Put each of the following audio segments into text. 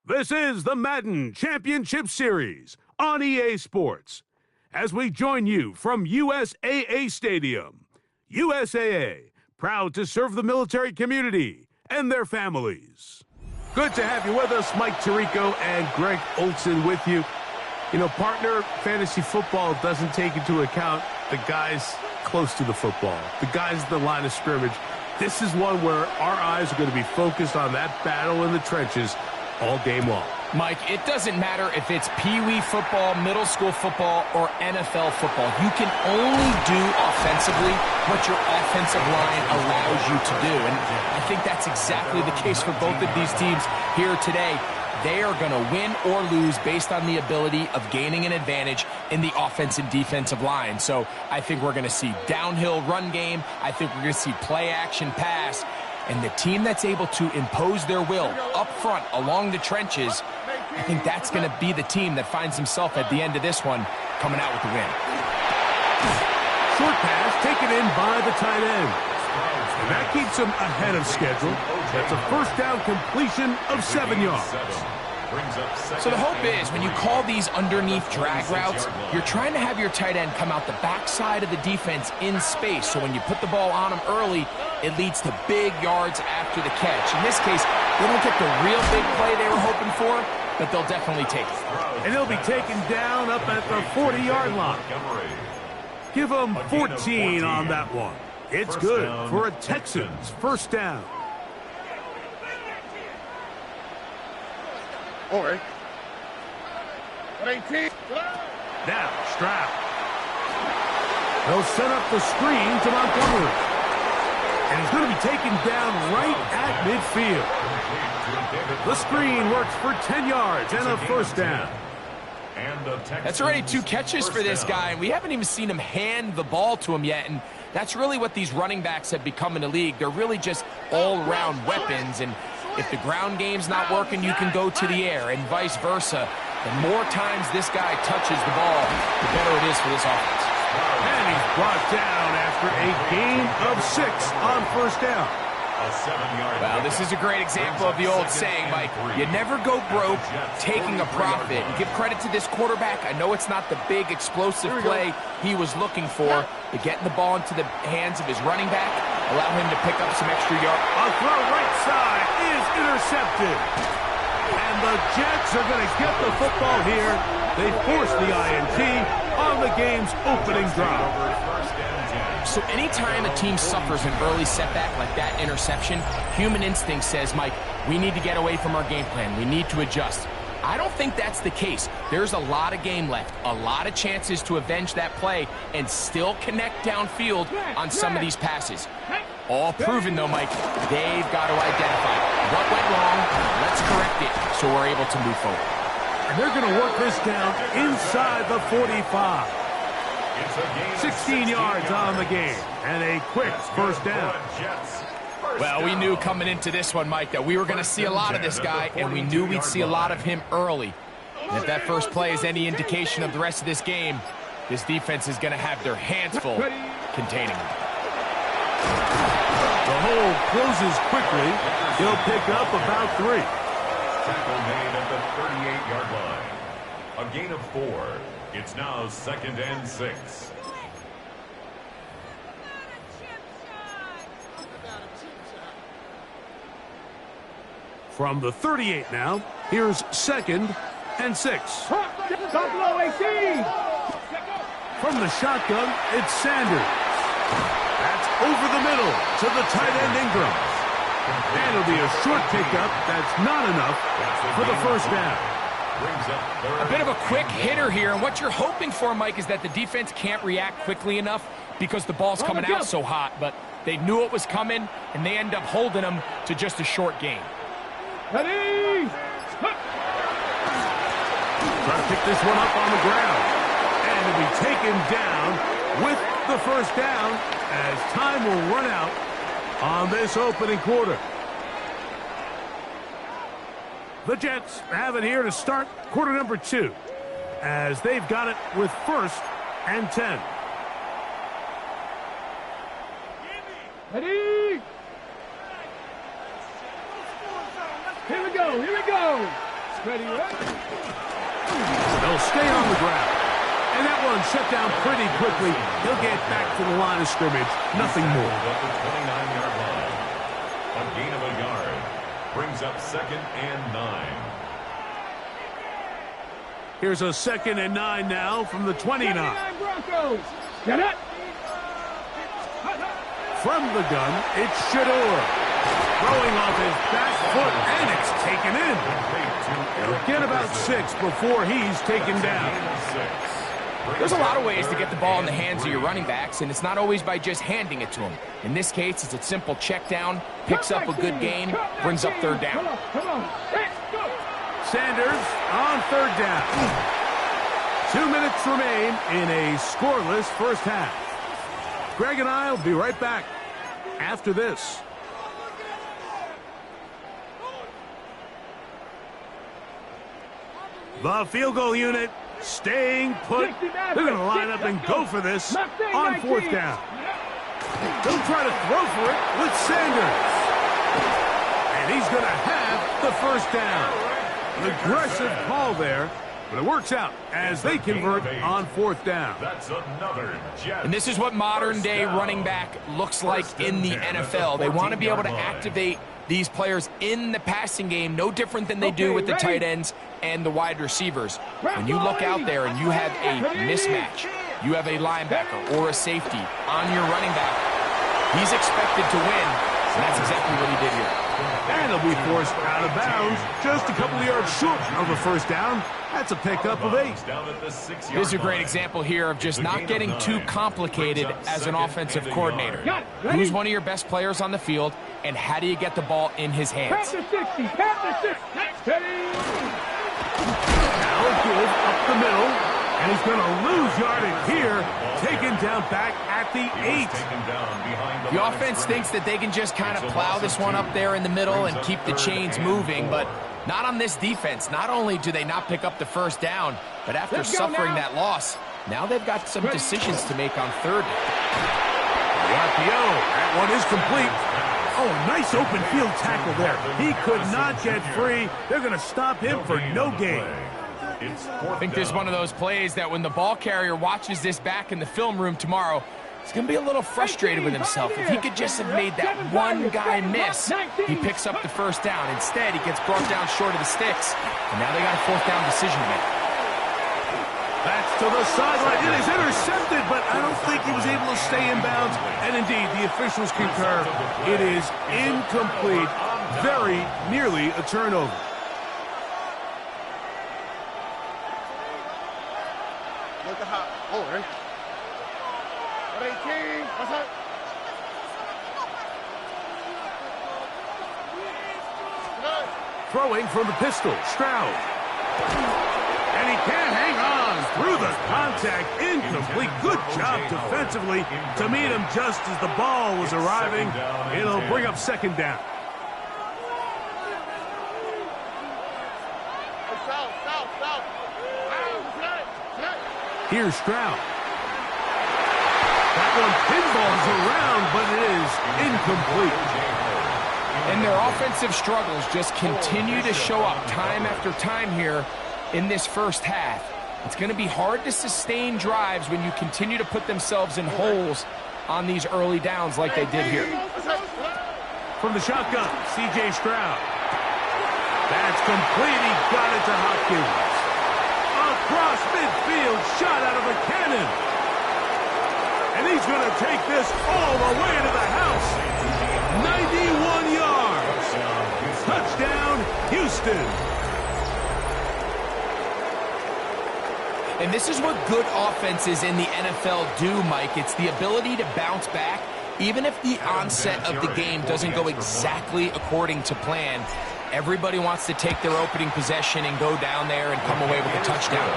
This is the Madden Championship Series on EA Sports. As we join you from USAA Stadium, USAA, proud to serve the military community and their families. Good to have you with us, Mike Tirico and Greg Olson with you. You know, partner, fantasy football doesn't take into account the guys close to the football, the guys in the line of scrimmage. This is one where our eyes are going to be focused on that battle in the trenches all game long. Mike, it doesn't matter if it's Pee-wee football, middle school football, or NFL football. You can only do offensively what your offensive line allows you to do. And I think that's exactly the case for both of these teams here today. They are going to win or lose based on the ability of gaining an advantage in the offense and defensive line. So I think we're going to see downhill run game. I think we're going to see play action pass. And the team that's able to impose their will up front along the trenches, I think that's going to be the team that finds himself at the end of this one coming out with the win. Short pass taken in by the tight end. And that keeps him ahead of schedule. That's a first down completion of 7 yards. So the hope is when you call these underneath drag routes, you're trying to have your tight end come out the backside of the defense in space. So when you put the ball on him early, it leads to big yards after the catch. In this case, they don't get the real big play they were hoping for, but they'll definitely take it. And he'll be taken down up at the 40-yard line. Give him 14 on that one. It's good for a Texans first down. All right. 18. Now, Stroud. They'll set up the screen to Montgomery. And he's going to be taken down right at midfield. The screen works for 10 yards and a first down. That's already 2 catches for this guy, and we haven't even seen him hand the ball to him yet. And that's really what these running backs have become in the league. They're really just all-around weapons, and if the ground game's not working, you can go to the air, and vice versa. The more times this guy touches the ball, the better it is for this offense. And he's brought down after a gain of 6 on first down. Well, this is a great example of the old saying, Mike. You never go broke taking a profit. And give credit to this quarterback. I know it's not the big explosive play he was looking for, but getting the ball into the hands of his running back, allow him to pick up some extra yards. A throw right side is intercepted. And the Jets are going to get the football here. They force the INT on the game's opening drive. So anytime a team suffers an early setback like that interception, human instinct says, Mike, we need to get away from our game plan. We need to adjust. I don't think that's the case. There's a lot of game left, a lot of chances to avenge that play and still connect downfield on some of these passes. All proven, though, Mike, they've got to identify what went wrong, let's correct it so we're able to move forward. And they're going to work this down inside the 45. 16 yards on the game, and a quick first down. Well, we knew coming into this one, Mike, that we were going to see a lot of this guy, and we knew we'd see a lot of him early. And if that first play is any indication of the rest of this game, this defense is going to have their hands full containing him. The hole closes quickly. He'll pick up about 3. Tackle made at the 38-yard line. A gain of 4. It's now 2nd and 6. From the 38 now, here's 2nd and 6. Buffalo 18. From the shotgun, it's Sanders. That's over the middle to the tight end Ingram. And it'll be a short pickup that's not enough for the first down. A bit of a quick hitter here, and what you're hoping for, Mike, is that the defense can't react quickly enough because the ball's coming out so hot, but they knew it was coming, and they end up holding them to just a short gain. Ready? Trying to pick this one up on the ground, and to be taken down with the first down as time will run out on this opening quarter. The Jets have it here to start quarter number 2 as they've got it with 1st and 10. Ready? Here we go. Ready, ready. They'll stay on the ground. And that one shut down pretty quickly. He'll get back to the line of scrimmage. Nothing more. At the 29-yard line. A gain of a yard. Brings up 2nd and 9. Here's a 2nd and 9 now from the 29. 29 Broncos. Get it. From the gun, it's Shedeur. Throwing off his back foot, and it's taken in. He'll get about 6 before he's taken down. There's a lot of ways to get the ball in the hands of your running backs, and it's not always by just handing it to them. In this case, it's a simple check down, picks up a good gain, brings up 3rd down. Come on. Let's go. Sanders on 3rd down. 2 minutes remain in a scoreless first half. Greg and I will be right back after this. The field goal unit staying put. They're going to line up and go for this on 4th down. They'll try to throw for it with Sanders. And he's going to have the 1st down. An aggressive call there, but it works out as they convert on 4th down. That's another jet. And this is what modern-day running back looks like in the NFL. They want to be able to activate these players in the passing game, no different than they do with the tight ends and the wide receivers. When you look out there and you have a mismatch, you have a linebacker or a safety on your running back, he's expected to win, and that's exactly what he did here. And he'll be forced out of bounds, just a couple of yards short of a 1st down. That's a pickup of 8. This is a great example here of just not getting too complicated as an offensive coordinator. Who's one of your best players on the field, and how do you get the ball in his hands? Pat the 60. Pat the 60. Ready. Now give up the middle, and he's going to lose yardage here, taken down back at the 8. The offense thinks that they can just kind of plow this one up there in the middle and keep the chains moving, but not on this defense. Not only do they not pick up the 1st down, but after suffering that loss, now they've got some decisions to make on 3rd. The RPO, that one is complete. Oh, nice open field tackle there. He could not get free. They're going to stop him for no gain. I think this is one of those plays that when the ball carrier watches this back in the film room tomorrow, he's going to be a little frustrated with himself. If he could just have made that one guy miss, he picks up the 1st down. Instead, he gets brought down short of the sticks, and now they got a 4th down decision to make. That's to the sideline. It is intercepted, but I don't think he was able to stay in bounds. And indeed, the officials concur. It is incomplete. Very nearly a turnover. Look at how. Oh, right. 18. What's that? Throwing from the pistol, Stroud. And he can't hang on through the contact. Incomplete. Good job defensively to meet him just as the ball was arriving. It'll bring up 2nd down. Here's Stroud. That one pinballs around, but it is incomplete. And their offensive struggles just continue to show up time after time here in this first half. It's going to be hard to sustain drives when you continue to put themselves in holes on these early downs like they did here. From the shotgun, C.J. Stroud. That's complete. He got it to Hopkins. Across midfield, shot out of a cannon. And he's going to take this all the way to the house. 91 yards. Touchdown, Houston. And this is what good offenses in the NFL do, Mike. It's the ability to bounce back, even if the onset of the game doesn't go exactly according to plan. Everybody wants to take their opening possession and go down there and come away with a touchdown.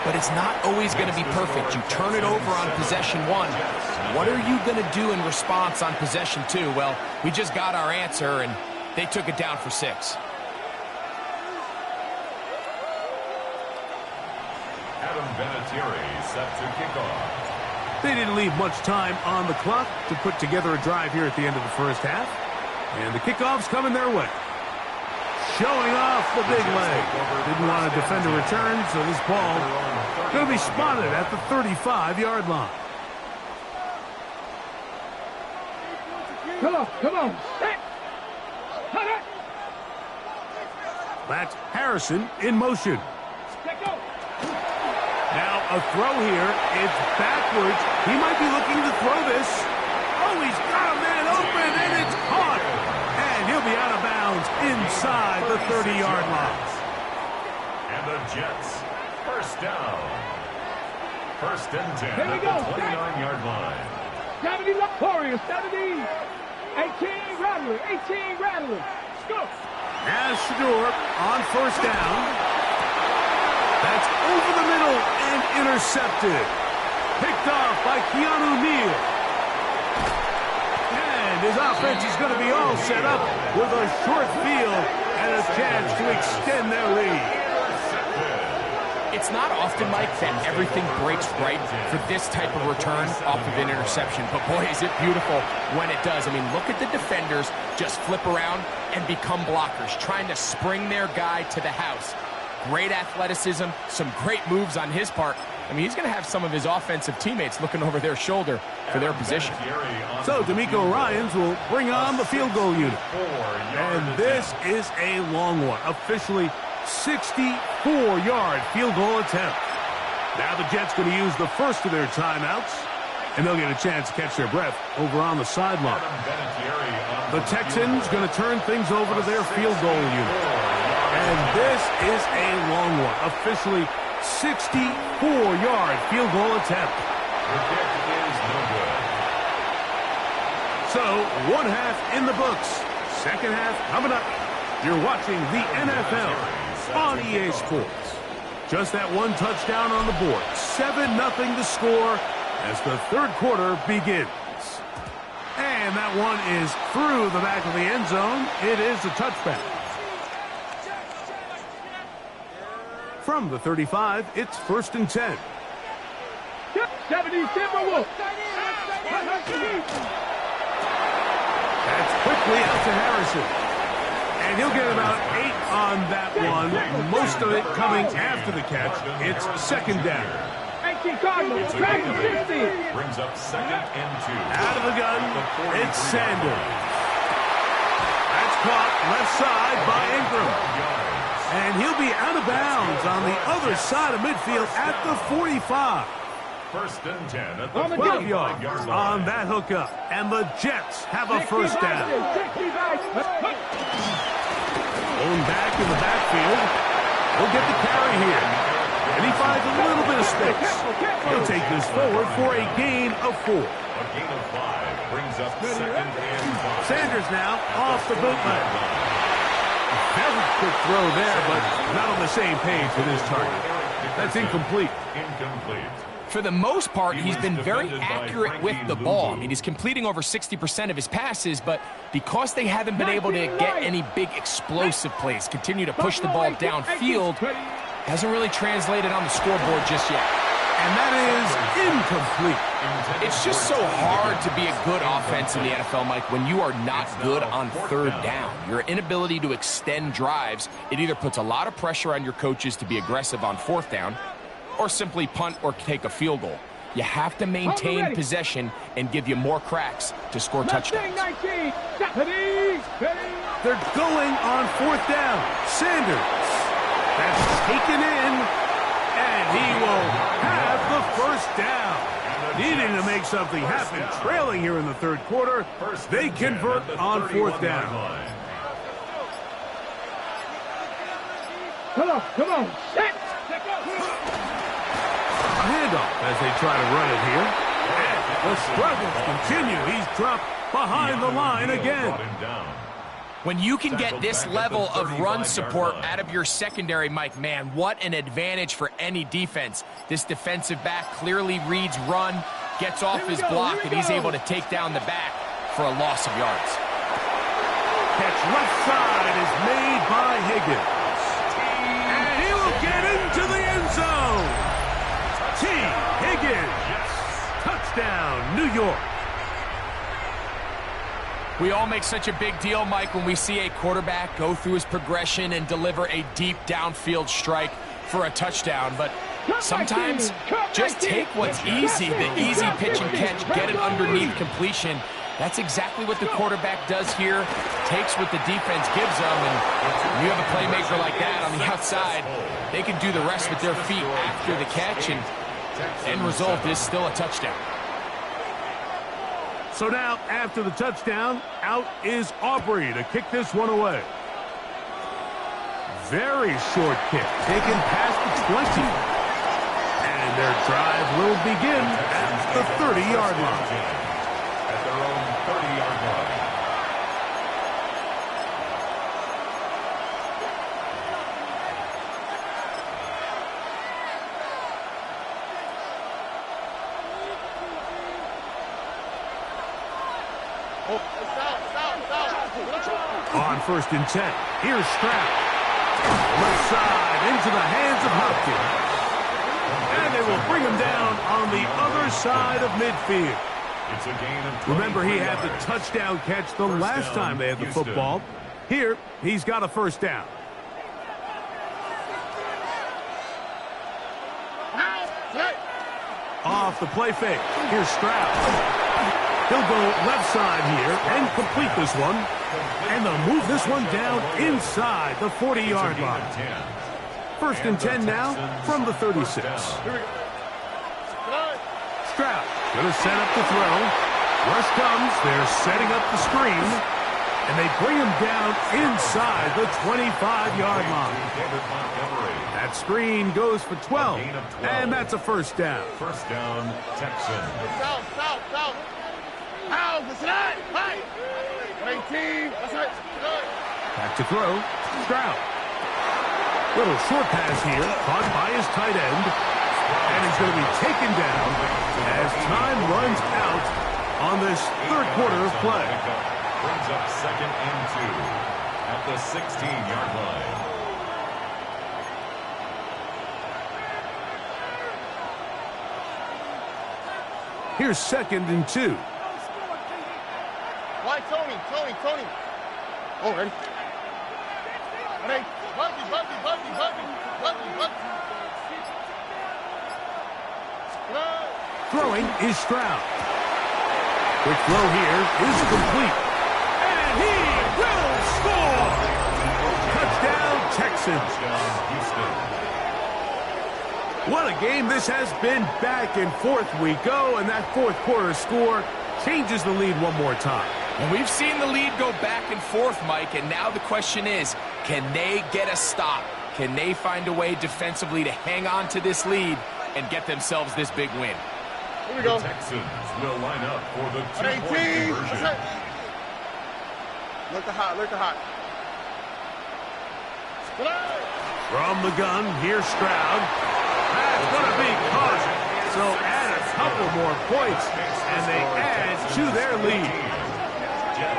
But it's not always going to be perfect. You turn it over on possession 1. What are you going to do in response on possession 2? Well, we just got our answer, and they took it down for 6. Adam Vinatieri set to kick off. They didn't leave much time on the clock to put together a drive here at the end of the first half. And the kickoff's coming their way. showing off the big leg. Didn't want to defend a return, so this ball going to be spotted at the 35-yard line. Come on. Set. Cut it. That's Harrison in motion. Let go. Now a throw here. It's backwards. He might be looking to throw this. Oh, he's got a man open, and it's caught. And he'll be out of bounds inside the 30-yard line. And the Jets, first down. First and 10 Here we at go. the 29-yard line. 70 Warriors, 70. 18 Rattlers, 18 Rattlers. Let's go. As Shador on first down. That's over the middle and intercepted. Picked off by Keanu Neal. And his offense is going to be all set up with a short field and a chance to extend their lead. It's not often, Mike, that everything breaks right for this type of return off of an interception. But, boy, is it beautiful when it does. I mean, look at the defenders just flip around and become blockers, trying to spring their guy to the house. Great athleticism, some great moves on his part. I mean, he's going to have some of his offensive teammates looking over their shoulder for their position. So DeMeco Ryans will bring on the field goal unit. And this is a long one, officially 64-yard field goal attempt. Now the Jets going to use the first of their timeouts, and they'll get a chance to catch their breath over on the sideline. The Texans going to turn things over to their field goal unit. And this is a long one, officially 64-yard field goal attempt. The kick is no good. So, one half in the books. Second half coming up. You're watching the NFL on EA Sports. Just that one touchdown on the board. 7-0 to score as the third quarter begins. And that one is through the back of the end zone. It is a touchback. From the 35, it's first and 10. 70 Timberwolves. That's quickly out to Harrison. And he'll get about 8 on that one. Most of it coming after the catch. It's second down. 18 Cardinals. Drag the 60. Brings up second and 2. Out of the gun, it's Sanders. That's caught left side by Ingram. And he'll be out of bounds on the other side of midfield at the 45. First and 10 at the 12 yards 45-yard line. on that hookup. And the Jets have a first down. Going back in the backfield. He'll get the carry here. And he finds a little bit of space. He'll take this forward for a gain of 4. A gain of 5 brings up second and 5. Sanders now off the bootleg. Very quick throw there, but not on the same page with his target. That's incomplete. Incomplete. For the most part, he's been very accurate with the ball. I mean, he's completing over 60% of his passes, but because they haven't been able to get any big explosive plays, continue to push the ball downfield, hasn't really translated on the scoreboard just yet. And that is incomplete. It's just so hard to be a good offense in the NFL, Mike, when you are not good on third down. Your inability to extend drives, it either puts a lot of pressure on your coaches to be aggressive on fourth down, or simply punt or take a field goal. You have to maintain possession and give you more cracks to score touchdowns. They're going on fourth down. Sanders. That's taken in, and he will have the first down. Needing to make something happen, trailing here in the third quarter. They convert on fourth down. Come on. Set. A handoff as they try to run it here. And the struggles continue. He's dropped behind the line again. When you can get this level of run support out of your secondary, Mike, man, what an advantage for any defense. This defensive back clearly reads run, gets off his block, and he's able to take down the back for a loss of yards. Catch left side is made by Higgins. And he will get into the end zone. T. Higgins. Touchdown, New York. We all make such a big deal, Mike, when we see a quarterback go through his progression and deliver a deep downfield strike for a touchdown. But sometimes just take what's easy, the easy pitch and catch, get it underneath completion. That's exactly what the quarterback does here. Takes what the defense gives them, and you have a playmaker like that on the outside, they can do the rest with their feet after the catch, and end result is still a touchdown. So now, after the touchdown, out is Aubrey to kick this one away. Very short kick, taken past the 20. And their drive will begin at the 30-yard line. At their own 30-yard line. On 1st and 10, here's Stroud. Left side into the hands of Hopkins. And they will bring him down on the other side of midfield. It's a gain of 24 Remember, he had the yards. touchdown catch the last time they had the Houston. football. Here, he's got a first down. Off the play fake. Here's Stroud. He'll go left side here and complete this one. And they'll move this one down inside the 40-yard line. 1st and 10 now from the 36. Stroud going to set up the throw. Rush comes. They're setting up the screen. And they bring him down inside the 25-yard line. That screen goes for 12. And that's a first down. First down, Texans. Back to throw. Stroud. Little short pass here. Caught by his tight end. And he's going to be taken down as time runs out on this third quarter of play. Brings up 2nd and 2 at the 16-yard line. Here's 2nd and 2. Why, Tony? Oh, ready? Ready? Throwing is Stroud. Quick throw here is complete. And he will score! Touchdown, Texans. What a game this has been. Back and forth we go, and that fourth quarter score changes the lead one more time. And we've seen the lead go back and forth, Mike, and now the question is, can they get a stop? Can they find a way defensively to hang on to this lead and get themselves this big win? Here we go. The Texans will line up for the 2-point 18. conversion. Look hot. From the gun, here's Stroud. That's going to be caught. So add a couple more points, and they add to their lead.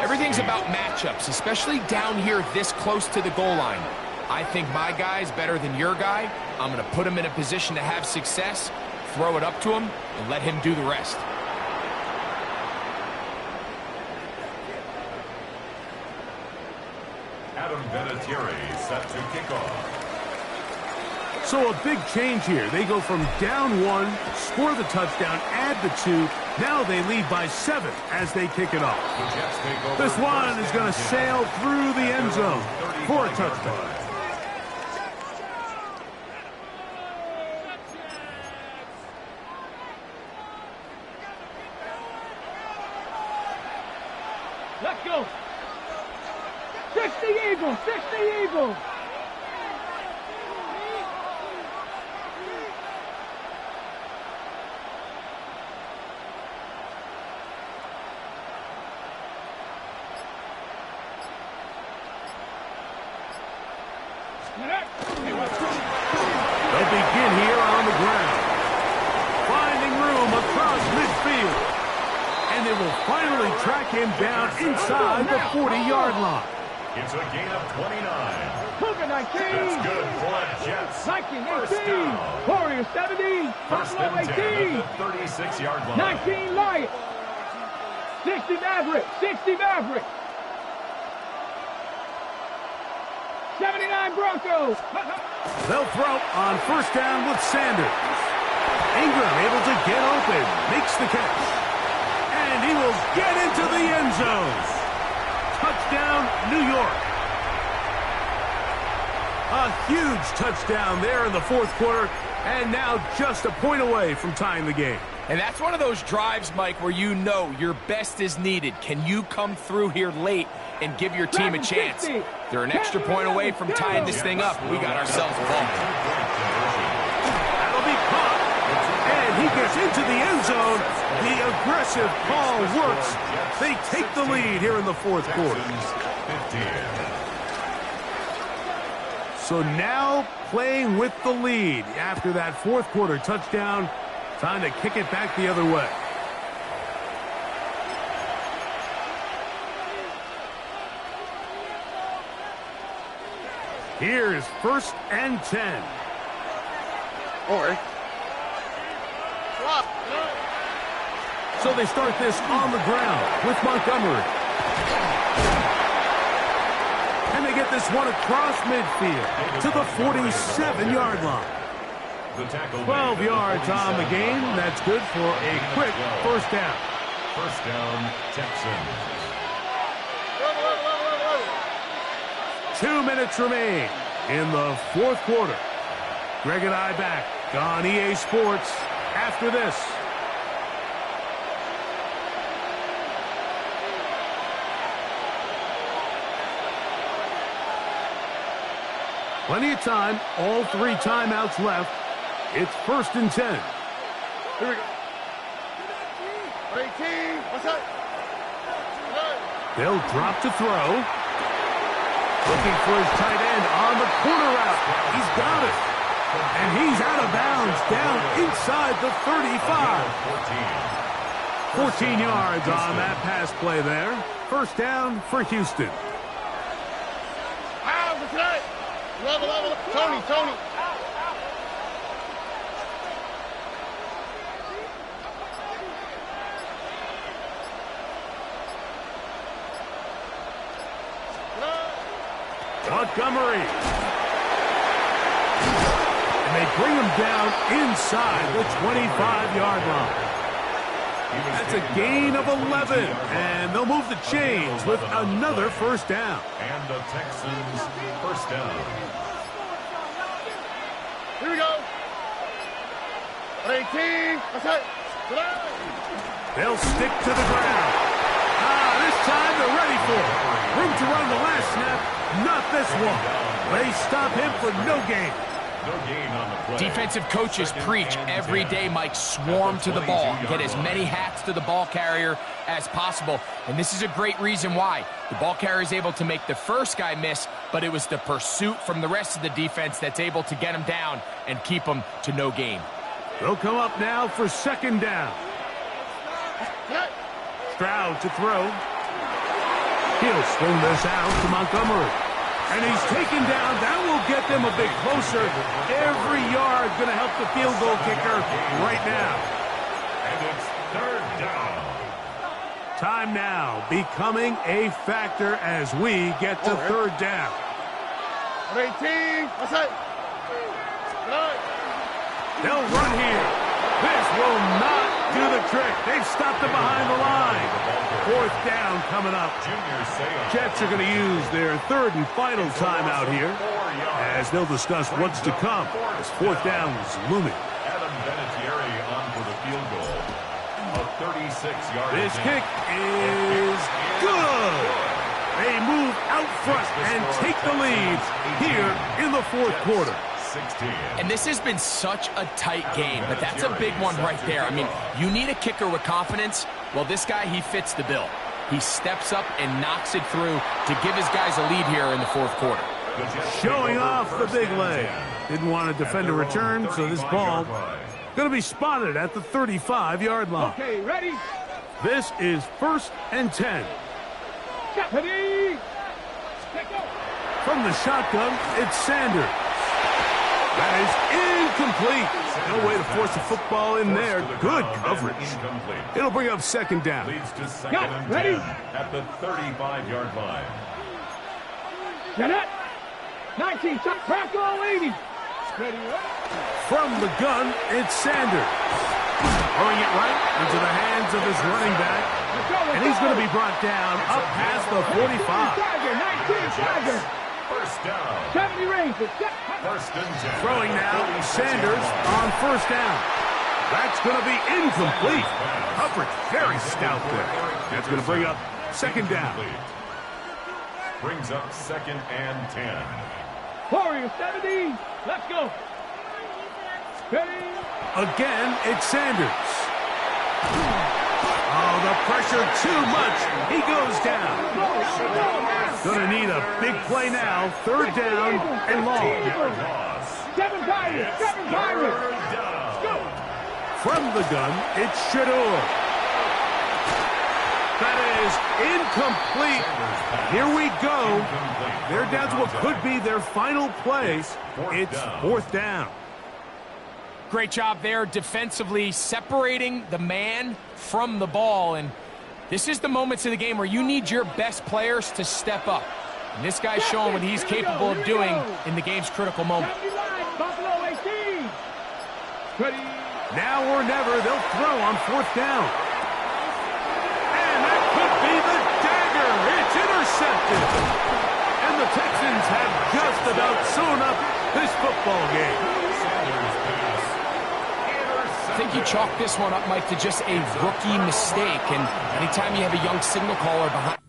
Everything's about matchups, especially down here this close to the goal line. I think my guy's better than your guy. I'm going to put him in a position to have success, throw it up to him, and let him do the rest. Adam Vinatieri set to kick off. So a big change here. They go from down 1, score the touchdown, add the 2. Now they lead by 7 as they kick it off. The Jets take over. This one is going to sail through the end zone for a touchdown. Let's go. 60 Eagles, 60 Eagles. They'll begin here on the ground. Finding room across midfield. And they will finally track him down inside the 40-yard line. It's a gain of 29. Cougar 19. That's good for the Jets. 19, First 18. down. Warriors 70. First Buffalo and 10 18. at the 36-yard line. 19 Lions. 60 Mavericks. 60 Mavericks. 79 Broncos. They'll throw on first down with Sanders. Ingram able to get open, makes the catch. And he will get into the end zone. Touchdown, New York. A huge touchdown there in the fourth quarter, and now just a point away from tying the game. And that's one of those drives, Mike, where you know your best is needed. Can you come through here late and give your team a chance? They're an extra point away from tying this thing up. We got ourselves a ball. That'll be caught, and he gets into the end zone. The aggressive call works. They take the lead here in the fourth quarter. So now playing with the lead after that fourth quarter touchdown. Time to kick it back the other way. Here's 1st and 10. So they start this on the ground with Montgomery. And they get this one across midfield to the 47-yard line. 12 yards on the game. That's good for a quick first down. First down, Texans. 2 minutes remain in the fourth quarter. Greg and I back on EA Sports after this. Plenty of time, all 3 timeouts left. It's 1st and 10. Here we go. 18. What's up? They'll drop to throw. Looking for his tight end on the corner route. He's got it. And he's out of bounds down inside the 35. 14 yards on that pass play there. First down for Houston. Level. Tony. Montgomery. And they bring him down inside the 25-yard line. That's a gain of 11, and they'll move the chains with another first down. And the Texans first down. Here we go. 18. What's up? They'll stick to the ground. This time they're ready for it. Room to run the last snap. Not this one. They stop him for no gain. No gain on the play. Defensive coaches preach every day, Mike, swarm to the ball. Get as many hats to the ball carrier as possible. And this is a great reason why. The ball carrier is able to make the first guy miss, but it was the pursuit from the rest of the defense that's able to get him down and keep him to no gain. They'll come up now for second down. Stroud to throw. He'll swing this out to Montgomery. And he's taken down. That will get them a bit closer. Every yard going to help the field goal kicker right now. And it's third down. Time now becoming a factor as we get to third down. 18. What's up? They'll run here. This will not do the trick. They've stopped them behind the line. Fourth down coming up. Jets are going to use their third and final timeout here as they'll discuss what's to come as fourth down is looming. Adam Vinatieri on for the field goal. A 36-yard. This kick is good. They move out front and take the lead here in the fourth quarter. 16. And this has been such a tight game, but that's a big one right there. I mean, you need a kicker with confidence. Well, this guy, he fits the bill. He steps up and knocks it through to give his guys a lead here in the fourth quarter. Showing off the big leg. Didn't want to defend a return, so this ball going to be spotted at the 35-yard line. Okay, ready? This is 1st and 10. Ready? From the shotgun, it's Sanders. That is incomplete. No way to force the football in there. Good coverage. It'll bring up second down. Leads to second and 10 at the 35-yard line. Get it. 19, crack all 80. Ready, From the gun, it's Sanders. Throwing it right into the hands of his running back. And he's going to be brought down up past the 45. Tiger, 19, Tiger. First down. 70 Rangers. First and 10. Throwing now, Sanders on first down. That's going to be incomplete. Coverage very stout there. That's going to bring up second down. Brings up second and 10. Warriors, 70. Let's go. Ready. Again, it's Sanders. Oh, the pressure too much. He goes down. Gonna need a big play now. Third down and long. Seven Pirates. From the gun, it's Shador. That is incomplete. Here we go. They're down to what could be their final play. It's fourth down. Great job there defensively, separating the man from the ball. And this is the moments of the game where you need your best players to step up. And this guy's showing what he's capable of doing in the game's critical moment. Buffalo 18. Ready. Now or never, they'll throw on fourth down. And that could be the dagger. It's intercepted. And the Texans have just about sewn up this football game. I think you chalk this one up, Mike, to just a rookie mistake. And anytime you have a young signal caller behind...